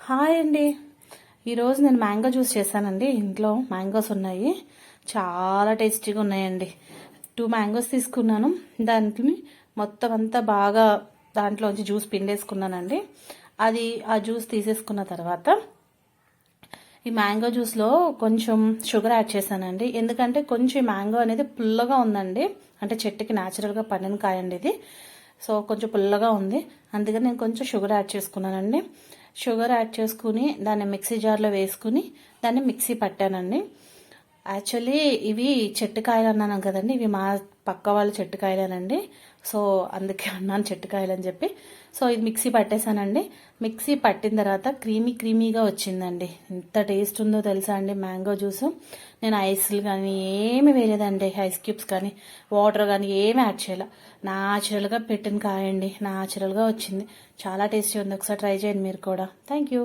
Hi అండి. ఈరోజు నేను మ్యాంగో జ్యూస్ చేశానండి. ఇంట్లో మ్యాంగోస్ ఉన్నాయి, చాలా టేస్టీగా ఉన్నాయండి. 2 మ్యాంగోస్ తీసుకున్నాను. దాంట్లో మొత్తం అంతా బాగా దాంట్లోంచి జ్యూస్ పిండేసుకున్నానండి. ఆ జ్యూస్ తీసేసుకున్న తర్వాత ఈ మ్యాంగో జ్యూస్లో కొంచెం షుగర్ యాడ్ చేశానండి. ఎందుకంటే కొంచెం మ్యాంగో అనేది పుల్లగా ఉందండి. అంటే చెట్టుకి న్యాచురల్గా పండిన కాయండి ఇది. సో కొంచెం పుల్లగా ఉంది, అందుకని నేను కొంచెం షుగర్ యాడ్ చేసుకున్నానండి. షుగర్ యాడ్ చేసుకుని దాన్ని మిక్సీ జార్లో వేసుకుని దాన్ని మిక్సీ పట్టానండి. యాక్చువల్లీ ఇవి చెట్టుకాయలు అన్నాను కదండి, ఇవి మా పక్క వాళ్ళ చెట్టుకాయలేనండి. సో అందుకే అన్నాను చెట్టుకాయలు అని చెప్పి. సో ఇది మిక్సీ పట్టేశానండి. మిక్సీ పట్టిన తర్వాత క్రీమీగా వచ్చిందండి. ఎంత టేస్ట్ ఉందో తెలుసా అండి మ్యాంగో జ్యూస్. నేను ఐస్లు కానీ ఏమి వేయలేదండి, ఐస్ క్యూబ్స్ కానీ వాటర్ కానీ ఏమి యాడ్ చేయాల. న్యాచురల్గా పెట్టిన కాయండి, న్యాచురల్గా వచ్చింది. చాలా టేస్టీ ఉంది. ఒకసారి ట్రై చేయండి మీరు కూడా. Thank you.